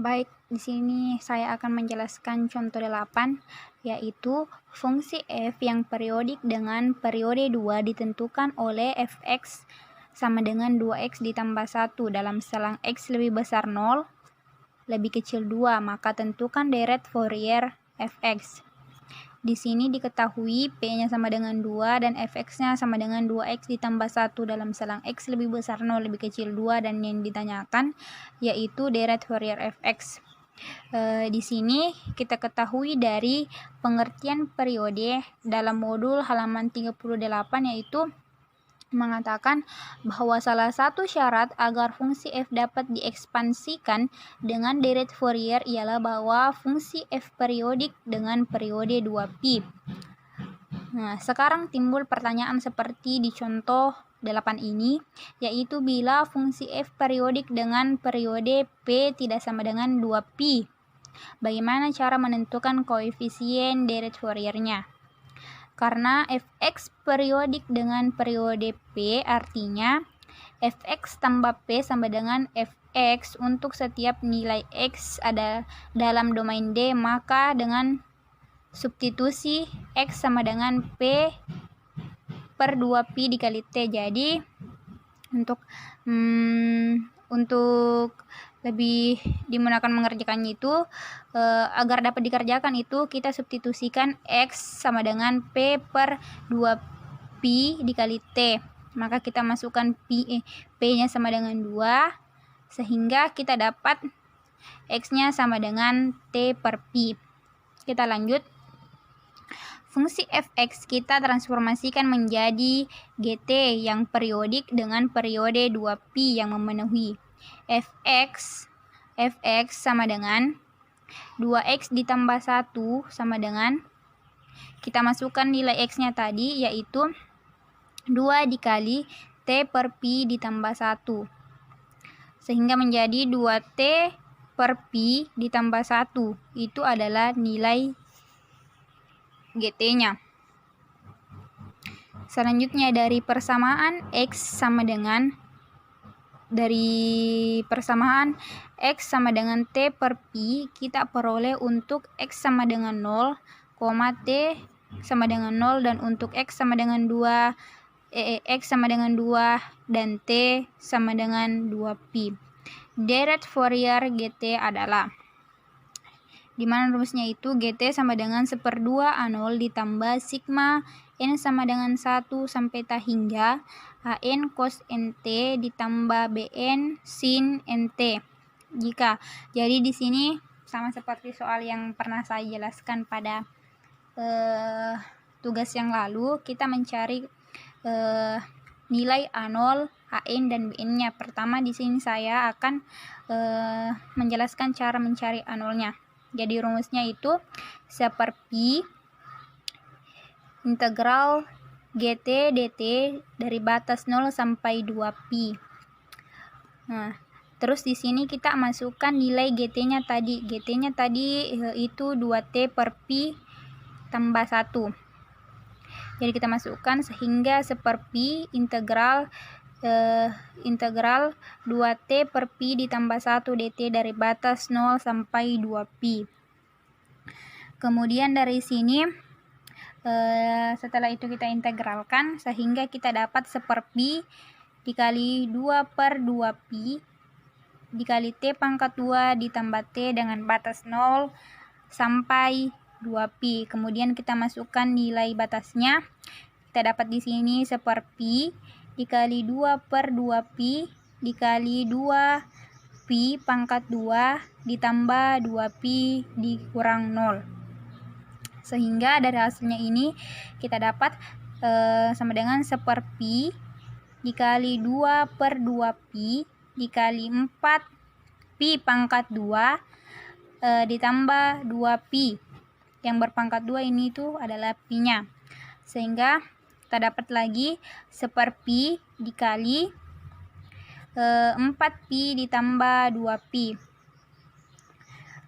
Baik, di sini saya akan menjelaskan contoh 8, yaitu fungsi f yang periodik dengan periode 2 ditentukan oleh fx sama dengan 2x ditambah 1 dalam selang x lebih besar 0 lebih kecil 2, maka tentukan deret Fourier fx. Di sini diketahui P-nya sama dengan 2 dan fx-nya sama dengan 2x ditambah 1 dalam selang x lebih besar 0 lebih kecil 2, dan yang ditanyakan yaitu deret Fourier fx. Di sini kita ketahui dari pengertian periode dalam modul halaman 38, yaitu mengatakan bahwa salah satu syarat agar fungsi f dapat diekspansikan dengan deret Fourier ialah bahwa fungsi f periodik dengan periode 2π. Nah, sekarang timbul pertanyaan seperti di contoh 8 ini, yaitu bila fungsi f periodik dengan periode p tidak sama dengan 2π, bagaimana cara menentukan koefisien deret Fouriernya? Karena fx periodik dengan periode p, artinya fx tambah p sama dengan fx untuk setiap nilai x ada dalam domain D, maka dengan substitusi x sama dengan p per 2π dikali t. Jadi untuk lebih dimudahkan mengerjakannya itu, agar dapat dikerjakan itu kita substitusikan x sama dengan p per 2π dikali t, maka kita masukkan p-nya sama dengan 2 sehingga kita dapat x-nya sama dengan t per π. Kita lanjut. Fungsi fx kita transformasikan menjadi gt yang periodik dengan periode 2π yang memenuhi. fx sama dengan 2x ditambah 1 sama dengan, kita masukkan nilai x-nya tadi, yaitu 2 dikali t per π ditambah 1, sehingga menjadi 2t per π ditambah 1. Itu adalah nilai gt-nya. Selanjutnya dari persamaan x sama dengan t per π, kita peroleh untuk x sama dengan 0, t sama dengan 0, dan untuk x sama dengan 2 dan t sama dengan 2π. Deret Fourier gt adalah, dimana rumusnya itu gt sama dengan 1/2 A0 ditambah sigma n sama dengan 1 sampai ta hingga an cos nt ditambah bn sin nt. Jadi di sini sama seperti soal yang pernah saya jelaskan pada tugas yang lalu, kita mencari nilai A0, an dan bn-nya. Pertama di sini saya akan menjelaskan cara mencari A0-nya. Jadi rumusnya itu 1/π integral gt dt dari batas 0 sampai 2π. Nah, terus di sini kita masukkan nilai gt-nya tadi. Gt-nya tadi itu 2t per π tambah 1. Jadi kita masukkan sehingga 1/π integral 2t per π ditambah 1 dt dari batas 0 sampai 2π. Kemudian dari sini setelah itu kita integralkan sehingga kita dapat 1/π dikali 2 per 2π dikali t pangkat 2 ditambah t dengan batas 0 sampai 2π. Kemudian kita masukkan nilai batasnya. Kita dapat di sini 1/π dikali 2 per 2π dikali 2π pangkat 2 ditambah 2π dikurang 0. Sehingga dari hasilnya ini kita dapat sama dengan 1/π dikali 2 per 2π dikali 4π pangkat 2 ditambah 2π. Yang berpangkat 2 ini itu adalah π-nya. Sehingga kita dapat lagi 1/π dikali 4π ditambah 2π.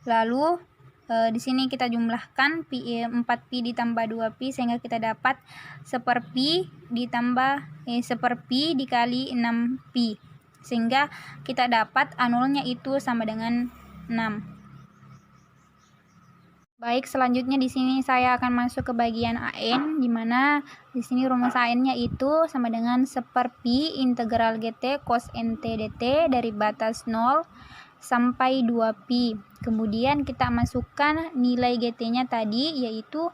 Lalu di sini kita jumlahkan 4π ditambah 2π sehingga kita dapat 1/π dikali 6π. Sehingga kita dapat A0-nya itu sama dengan 6. Baik, selanjutnya di sini saya akan masuk ke bagian AN, di mana di sini rumus AN-nya itu sama dengan 1/pi integral GT cos NT dt dari batas 0 sampai 2pi. Kemudian kita masukkan nilai GT-nya tadi yaitu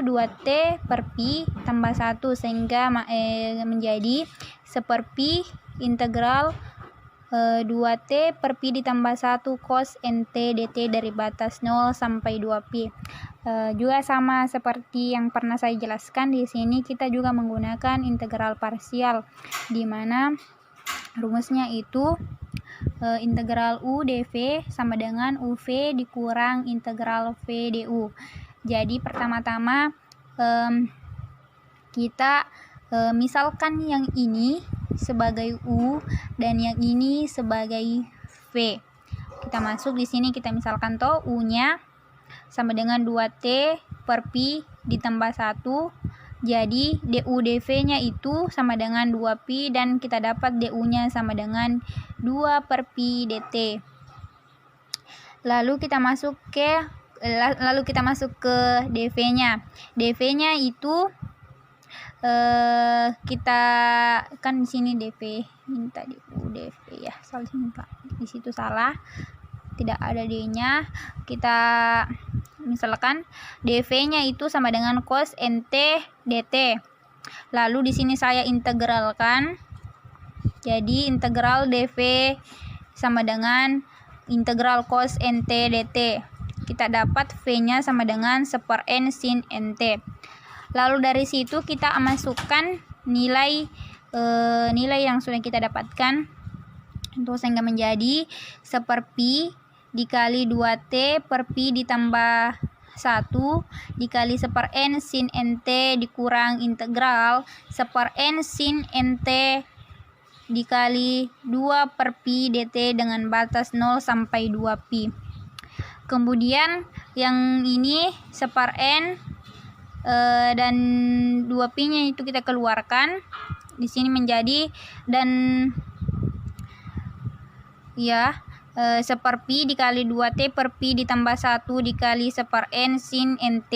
2T per pi tambah 1 sehingga menjadi 1/pi integral 2T per pi ditambah 1 cos NT dt dari batas 0 sampai 2pi. Juga sama seperti yang pernah saya jelaskan, di sini kita juga menggunakan integral parsial, di mana rumusnya itu integral U dv sama dengan UV dikurang integral V du. Jadi pertama-tama kita misalkan yang ini sebagai U dan yang ini sebagai V. Kita masuk di sini, kita misalkan toh U-nya sama dengan 2T per pi ditambah 1. Jadi du dv-nya itu sama dengan 2pi dan kita dapat du-nya sama dengan 2 per pi dt. Lalu kita masuk ke dv-nya. dv-nya itu kita kan di sini dv ini tadi dv ya, salah sini Pak, di situ salah, tidak ada d-nya. Kita misalkan dv-nya itu sama dengan cos nt dt. Lalu di sini saya integralkan, jadi integral dv sama dengan integral cos nt dt. Kita dapat v-nya sama dengan 1/n sin nt. Lalu dari situ kita masukkan nilai yang sudah kita dapatkan itu sehingga menjadi 1/pi dikali 2T per pi ditambah 1 dikali 1/n sin nt dikurang integral 1/n sin nt dikali 2 per pi dt dengan batas 0 sampai 2pi. Kemudian yang ini 1/n dan 2pi-nya itu kita keluarkan. Di sini menjadi dan ya 1/pi dikali 2T per pi ditambah 1 dikali 1/n sin nt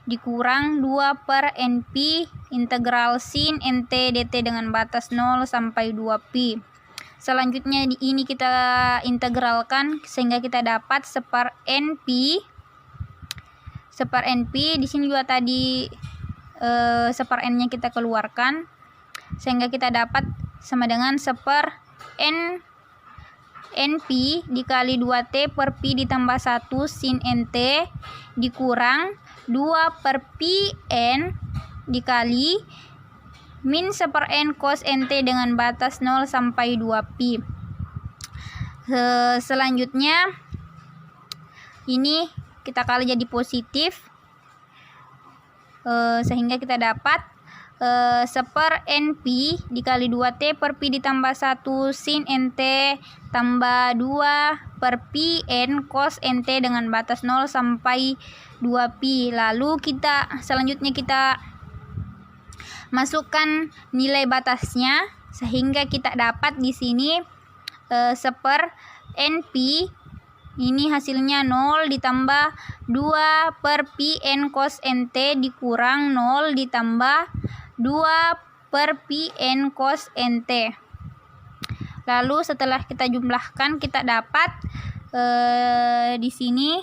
dikurang 2 per np integral sin nt dt dengan batas 0 sampai 2pi. Selanjutnya ini kita integralkan sehingga kita dapat 1/np. Di sini juga tadi 1/n-nya kita keluarkan sehingga kita dapat sama dengan 1/n np dikali 2T per pi ditambah 1 sin nt dikurang 2 per pi n dikali min 1/n cos nt dengan batas 0 sampai 2pi. Selanjutnya ini kita kali jadi positif sehingga kita dapat 1/np dikali 2T per pi ditambah 1 sin nt tambah 2 per pi n cos nt dengan batas 0 sampai 2pi. Lalu selanjutnya kita masukkan nilai batasnya sehingga kita dapat di sini 1/np ini hasilnya 0 ditambah 2 per pi n cos nt dikurang 0 ditambah 2 per pi n cos nt. Lalu setelah kita jumlahkan kita dapat di sini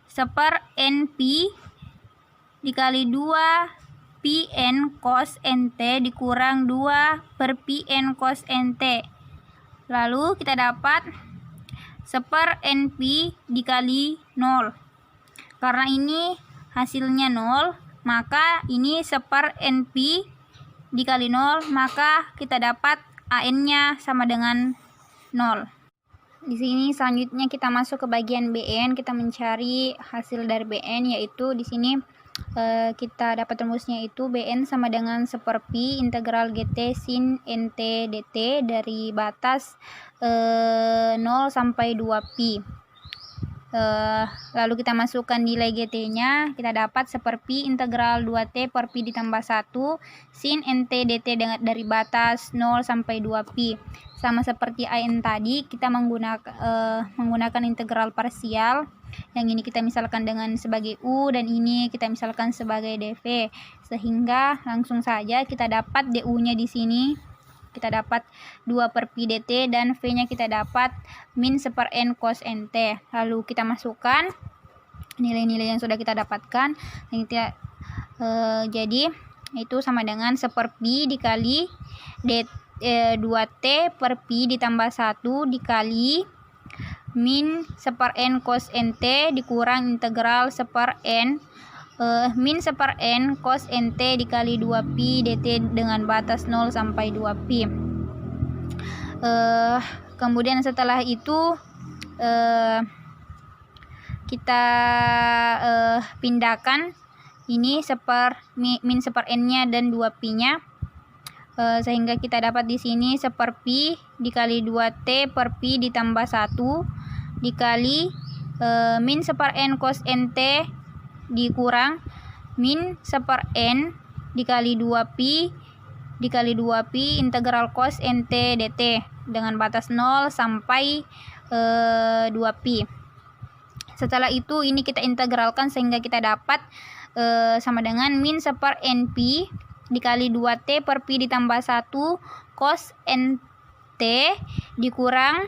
1/np dikali 2 pi n cos nt dikurang 2 per pi n cos nt. Lalu kita dapat 1/np dikali 0. Karena ini hasilnya 0, maka ini 1/np dikali 0, maka kita dapat AN-nya sama dengan 0. Di sini selanjutnya kita masuk ke bagian BN, kita mencari hasil dari BN, yaitu di sini kita dapat rumusnya itu BN sama dengan 1/pi integral GT sin NT dt dari batas 0 sampai 2pi. Lalu kita masukkan nilai GT-nya, kita dapat 1/Pi integral 2T per Pi ditambah 1 sin NT dt dari batas 0 sampai 2Pi. Sama seperti AN tadi, kita menggunakan integral parsial. Yang ini kita misalkan dengan sebagai U dan ini kita misalkan sebagai dV. Sehingga langsung saja kita dapat DU-nya di sini. Kita dapat 2/Pi dt dan V-nya kita dapat min 1/n cos NT. Lalu kita masukkan nilai-nilai yang sudah kita dapatkan. Jadi itu sama dengan 1/Pi dikali 2T per Pi ditambah 1 dikali min 1/n cos NT dikurang integral 1/n min 1/n cos NT dikali 2Pi dt dengan batas 0 sampai 2Pi. Kemudian setelah itu kita pindahkan ini min 1/n-nya dan 2Pi-nya, sehingga kita dapat di sini 1/Pi dikali 2T per Pi ditambah 1 dikali min 1/n cos NT dikurang min 1/n dikali 2Pi integral cos NT dt dengan batas 0 sampai 2Pi. Setelah itu ini kita integralkan sehingga kita dapat sama dengan min 1/nP dikali 2T per Pi ditambah 1 cos NT dikurang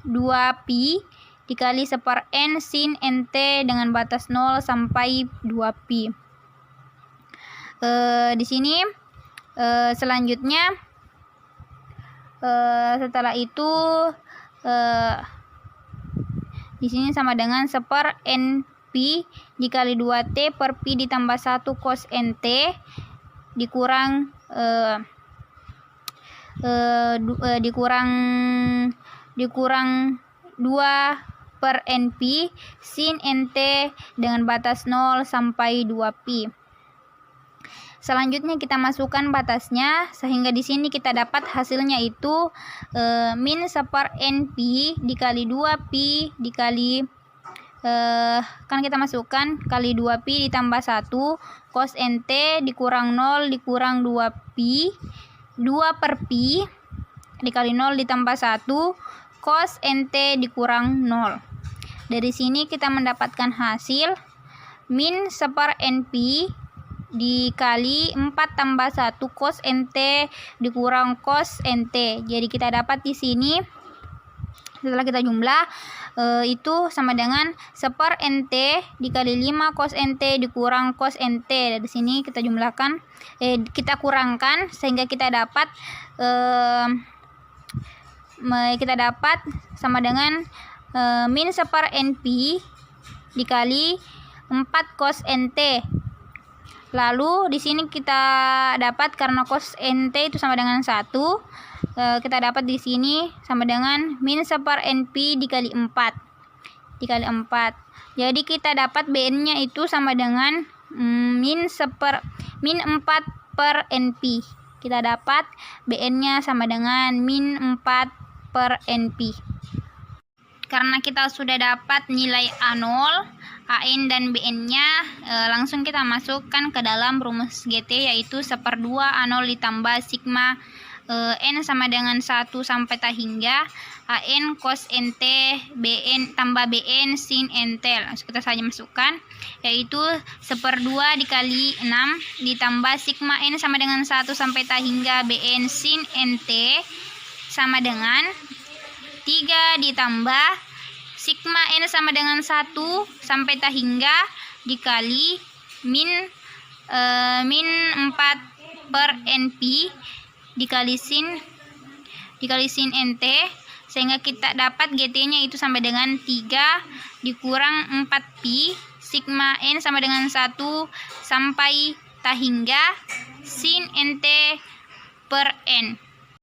2Pi dikali 1/n sin NT dengan batas 0 sampai 2Pi. Di sini selanjutnya setelah itu di sini sama dengan 1/nP dikali 2T per Pi ditambah 1 cos NT dikurang dikurang 2/nP sin NT dengan batas 0 sampai 2Pi. Selanjutnya kita masukkan batasnya sehingga di sini kita dapat hasilnya itu min 1/nP dikali 2Pi dikali kan kita masukkan kali 2Pi ditambah 1 cos NT dikurang 0 dikurang 2Pi 2/Pi dikali 0 ditambah 1 cos NT dikurang 0. Dari sini kita mendapatkan hasil min 1/nP dikali 4 tambah 1 cos NT dikurang cos NT. Jadi kita dapat di sini setelah kita jumlah itu sama dengan 1/NT dikali 5 cos NT dikurang cos NT. Dari sini kita jumlahkan kita kurangkan sehingga kita dapat sama dengan min 1/nP dikali 4 cos NT. Lalu di sini kita dapat karena cos NT itu sama dengan 1, kita dapat di sini sama dengan min 1/nP dikali 4. Jadi kita dapat BN-nya itu sama dengan min 4/nP. Kita dapat BN-nya sama dengan min 4/nP. Karena kita sudah dapat nilai A0, AN dan BN-nya, langsung kita masukkan ke dalam rumus GT, yaitu 1/2 A0 ditambah sigma N sama dengan 1 sampai hingga AN cos NT BN tambah BN sin NT. Langsung kita saja masukkan, yaitu 1/2 dikali 6 ditambah sigma N sama dengan 1 sampai hingga BN sin NT sama dengan 3 ditambah sigma N sama dengan 1 sampai hingga dikali min 4/nP dikali sin NT, sehingga kita dapat GT-nya itu sama dengan 3 dikurang 4Pi sigma N sama dengan 1 sampai hingga sin NT per N.